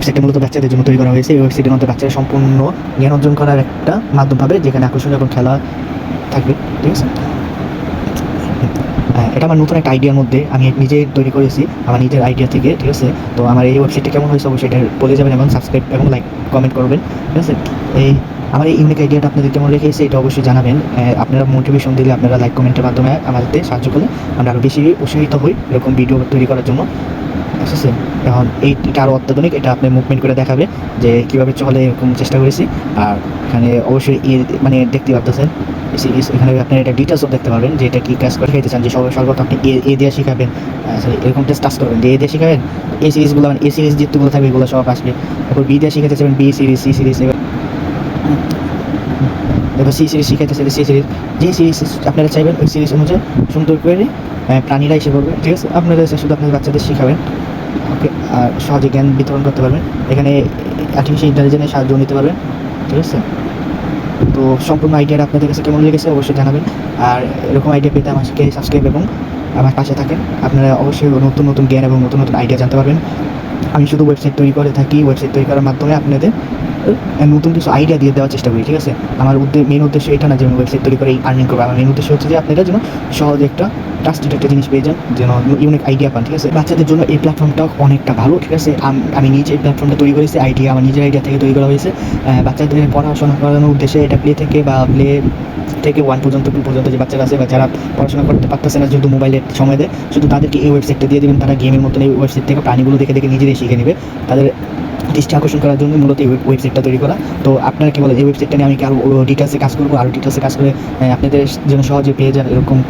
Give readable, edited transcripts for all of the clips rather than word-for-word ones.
ওয়েবসাইটটা মূলত বাচ্চাদের জন্য তৈরি করা হয়েছে। এই ওয়েবসাইটের মধ্যে বাচ্চারা সম্পূর্ণ জ্ঞান অর্জন করার একটা মাধ্যম পাবে, যেখানে আকর্ষণীয় এবং খেলা থাকবে, ঠিক আছে। এটা আমার নতুন একটা আইডিয়ার মধ্যে আমি নিজে তৈরি করেছি, আমার নিজের আইডিয়া থেকে, ঠিক আছে। তো আমার এই ওয়েবসাইটটা কেমন হয়েছে অবশ্যই এটা বলে যাবেন এবং সাবস্ক্রাইব এবং লাইক কমেন্ট করবেন, ঠিক আছে। এই আমার এই ইউনিক আইডিয়াটা আপনাদের কেমন রেখেছে এটা অবশ্যই জানাবেন। আপনারা মোটিভেশন দিলে, আপনারা লাইক কমেন্টের মাধ্যমে আমাদের সাহায্য করলে আমরা আরও বেশি উৎসাহিত হই এরকম ভিডিও তৈরি করার জন্য, ঠিক আছে। এখন এইটা আরও অত্যাধুনিক, এটা আপনি মুভমেন্ট করে দেখাবে যে কীভাবে চলে, এরকম চেষ্টা করেছি। আর এখানে অবশ্যই মানে দেখতে পাচ্ছেন সিরিজ, এখানে আপনি এটা ডিটেলসও দেখতে পারবেন যে এটা কী কাজ করে খাইতে চান, যে সর্বপ্রথম আপনি এ দিয়ে শিখাবেন, সরি এরকম টাচ করবেন যে এ দিয়ে শিখাবেন, এই সিরিজগুলো মানে এ সিরিজ যেগুলো থাকবে এগুলো সব আসবে। তারপর বি দিয়ে শিখাতে চাইবেন বি সিরিজ, সি সিরিজ, এবার সি সিরিজ শিখাইতে চাইলে সি সিরিজ, যে সিরিজ আপনারা চাইবেন ওই সিরিজ অনুযায়ী সুন্দর করে প্রাণীরা এসে পড়বে, ঠিক আছে। আপনারা শুধু আপনাদের বাচ্চাদের শিখাবেন, ওকে। আর সহজে জ্ঞান বিতরণ করতে পারবেন, এখানে আর্টিফিশিয়াল ইন্টেলিজেন্সের সাহায্য নিতে পারবেন, ঠিক আছে। তো সম্পূর্ণ আইডিয়াটা আপনাদের কাছে কেমন লেগেছে অবশ্যই জানাবেন। আর এরকম আইডিয়া পেতে আমাকে সাবস্ক্রাইব এবং আমার পাশে থাকেন, আপনারা অবশ্যই নতুন নতুন জ্ঞান এবং নতুন নতুন আইডিয়া জানতে পারবেন। আমি শুধু ওয়েবসাইট তৈরি করে থাকি, ওয়েবসাইট তৈরি করার মাধ্যমে আপনাদের নতুন কিছু আইডিয়া দিয়ে দেওয়ার চেষ্টা করি, ঠিক আছে। আমার মেন উদ্দেশ্য এটা না যে আমি ওয়েবসাইট তৈরি করে আর্নিং করবো, আমার মেন উদ্দেশ্য হচ্ছে যে আপনারা যেন সহজে একটা ট্রাস্টেড একটা জিনিস পেয়ে যান, যেন ইউনিক আইডিয়া পান, ঠিক আছে। বাচ্চাদের জন্য এই প্ল্যাটফর্মটা অনেকটা ভালো, ঠিক আছে। আমি নিজে এই প্ল্যাটফর্মটা তৈরি করেছি, আইডিয়া আমার নিজের আইডিয়া থেকে তৈরি করা হয়েছে। বাচ্চাদের পড়াশোনা করানোর উদ্দেশ্যে এটা প্লে থেকে 1 পর্যন্ত 2 পর্যন্ত যে বাচ্চারা আছে বা যারা পড়াশোনা করতে পারতেছে না, যেহেতু মোবাইলের সময় দেয়, শুধু তাদেরকে এই ওয়েবসাইটটা দিয়ে দেবেন, তারা গেমের মতন এই ওয়েবসাইট থেকে প্রাণীগুলো দেখে দেখে নিজেরাই শিখে নেবে। তাদের দৃষ্টি আকর্ষণ করার জন্য মূলত এই ওয়েবসাইটটা তৈরি করা। তো আপনারা কি বলেন, এই ওয়েবসাইটটা নিয়ে আমি কি আরও ডিটেলসে কাজ করবো, আরও ডিটেলসে কাজ করে আপনাদের যেন সহজে পেয়ে যান, এরকম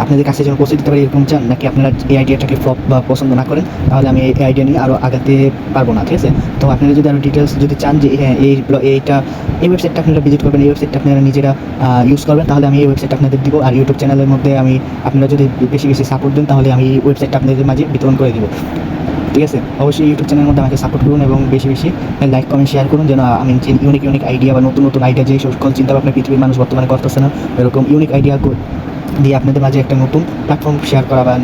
আপনাদের কাছে যেন পৌঁছে দিতে পারি এরকম চান, নাকি আপনারা এই আইডিয়াটাকে ফ্লপ বা পছন্দ না করেন, তাহলে আমি এই আইডিয়া নিয়ে আরও আগাতে পারবো না, ঠিক আছে। তো আপনারা যদি আরও ডিটেলস যদি চান যে হ্যাঁ এই ওয়েবসাইটটা আপনারা ভিজিট করবেন, এই ওয়েবসাইটটা আপনারা নিজেরা ইউজ করবেন, তাহলে আমি এই ওয়েবসাইটটা আপনাদের দিব। আর ইউটিউব চ্যানেলের মধ্যে আপনারা যদি বেশি বেশি সাপোর্ট দেন, তাহলে আমি এই ওয়েবসাইটটা আপনাদের মাঝে বিতরণ করে দিব, ঠিক আছে। অবশ্যই ইউটিউব চ্যানেলের মধ্যে আমাকে সাপোর্ট করুন এবং বেশি বেশি লাইক কমেন্ট শেয়ার করুন, যেন আমি যে ইউনিক আইডিয়া বা নতুন নতুন আইডিয়া যে সকল চিন্তাভাবনা পৃথিবীর মানুষ বর্তমানে করতেছে না, এরকম ইউনিক আইডিয়া দিয়ে আপনাদের মাঝে একটা নতুন প্ল্যাটফর্ম শেয়ার করা, বা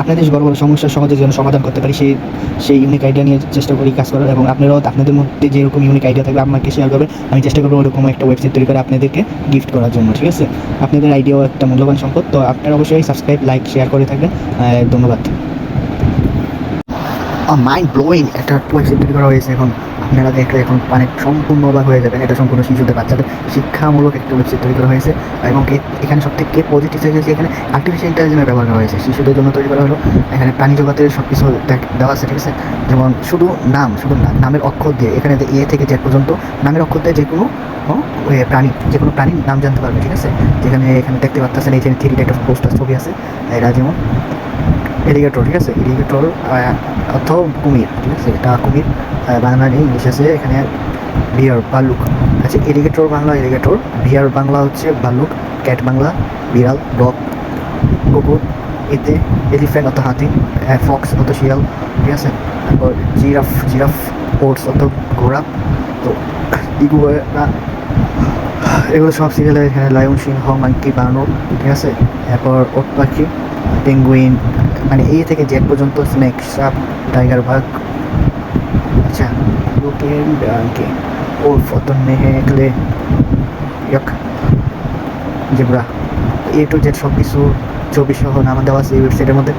আপনাদের বড় বড় সমস্যার সহজে যেন সমাধান করতে পারি, সেই ইউনিক আইডিয়া নিয়ে চেষ্টা করি কাজ করার। এবং আপনারাও আপনাদের মধ্যে যেরকম ইউনিক আইডিয়া থাকবে আমাকে শেয়ার করবেন, আমি চেষ্টা করবো ওরকম একটা ওয়েবসাইট তৈরি করে আপনাদেরকে গিফট করার জন্য, ঠিক আছে। আপনাদের আইডিয়াও একটা মূল্যবান সম্পদ, তো আপনারা অবশ্যই সাবস্ক্রাইব লাইক শেয়ার করে থাকবেন। ধন্যবাদ। মাইন্ড ব্লোয়িং একটা ওয়েবসাইট তৈরি করা হয়েছে, এখন আপনারা দেখলে এখন মানে সম্পূর্ণ অবাক হয়ে যাবেন। এটা সম্পূর্ণ শিশুদের বাচ্চাদের শিক্ষামূলক একটা ওয়েবসাইট তৈরি করা হয়েছে, এবং এখানে সবথেকে পজিটিভ হয়েছে এখানে আর্টিফিশিয়াল ইন্টেলিজেন্সের ব্যবহার করা হয়েছে। শিশুদের জন্য তৈরি করা হলো, এখানে প্রাণী জগতের সব কিছু দেওয়া আছে, ঠিক আছে। যেমন শুধু নামের অক্ষর দিয়ে, এখানে এ থেকে জেড পর্যন্ত নামের অক্ষর দিয়ে যে কোনো প্রাণীর নাম জানতে পারবে, ঠিক আছে। এখানে দেখতে পাচ্ছেন এই যে 3D একটা পোস্টার ছবি আছে, এরা যেমন এলিগেটর, ঠিক আছে। এলিগেটর অর্থ কুমির, ঠিক আছে। এটা কুমির বাংলা নেই, ইংলিশ আছে। এখানে বিয়ার ভাল্লুক আছে, এলিগেটর বাংলা এলিগেটর, বিয়ার বাংলা হচ্ছে ভাল্লুক, ক্যাট বাংলা বিড়াল, ডগ কুকুর, এতে এলিফ্যান্ট অর্থ হাতি, ফক্স অর্থ শিয়াল, ঠিক আছে। তারপর জিরাফ ওটস অর্থ ঘোড়া। তো এগুলো সব সিরিয়ালে এখানে লায়ন, সিংহ, মাঙ্কি, বানর, ঠিক আছে। এরপর ওট পাখি, পেঙ্গুইন, মানে এই থেকে জেড পর্যন্ত, স্নেক, সাপ, টাইগার, বাঘ, আচ্ছা লোকে ওলফ অত নেহেকলে, জেব্রা, এ টু জেড সব কিছু ছবি সহ নাম দেওয়া আছে এই ওয়েবসাইটের মধ্যে।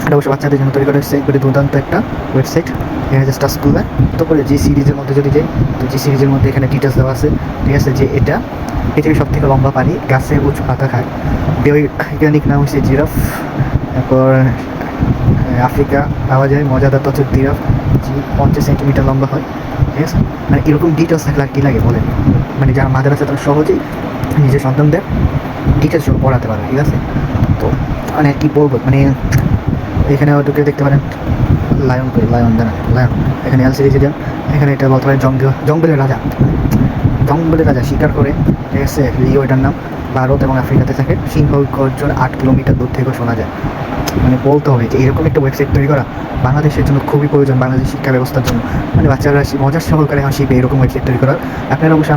এটা অবশ্য বাচ্চাদের জন্য তৈরি করা হচ্ছে, একবারে দুর্দান্ত একটা ওয়েবসাইট। এখানে জাস্ট টাচ করবে, তারপরে জি সিরিজের মধ্যে যদি যাই, তো জি সিরিজের মধ্যে এখানে ডিটেলস দেওয়া আছে, ঠিক আছে। যে এটা পৃথিবীর সব থেকে লম্বা প্রাণী, গাছে উঁচু পাতা খায়, বৈজ্ঞানিক নাম হচ্ছে জিরাফ। তারপর আফ্রিকা পাওয়া যায় মজাদার তথ্য জিরাফ, 50 সেন্টিমিটার লম্বা হয়, ঠিক আছে। মানে এরকম ডিটেলস থাকলে আর কী লাগে বলেন, মানে যারা মাদার আছে তারা সহজেই নিজের সন্তানদের ডিটেলস পড়াতে পারবে, ঠিক আছে। তো মানে কী বলবো, মানে এখানে ঢুকে দেখতে পারেন লায়ন, এখানে এল সিরিজে যান, এখানে এটা বলতে পারেন জঙ্গলের রাজা শিকার করে, ঠিক আছে। লিও এটার নাম। ভারত এবং আফ্রিকাতে থাকে, সিংহ গর্জন 8 কিলোমিটার দূর থেকেও শোনা যায়। মানে বলতে হবে যে এরকম একটা ওয়েবসাইট তৈরি করা বাংলাদেশের জন্য খুবই প্রয়োজন, বাংলাদেশ শিক্ষা ব্যবস্থার জন্য। মানে বাচ্চারা মজার সহকারে এখন শিখবে এরকম ওয়েবসাইট তৈরি করা। আপনারা অবশ্যই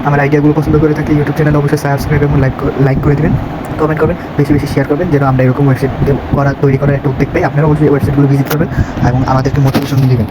আমার আইডিয়াগুলো পছন্দ করে থাকলে ইউটিউব চ্যানেল অবশ্যই সাবস্ক্রাইব এবং লাইক করে দেবেন, কমেন্ট করবেন, বেশি বেশি শেয়ার করবেন, যেন আমরা এরকম ওয়েবসাইট তৈরি করার একটা উদ্যোগ পাই। আপনারা অবশ্যই ওয়েবসাইটগুলো ভিজিট করবেন এবং আমাদেরকে মোটিভেশন দিবেন।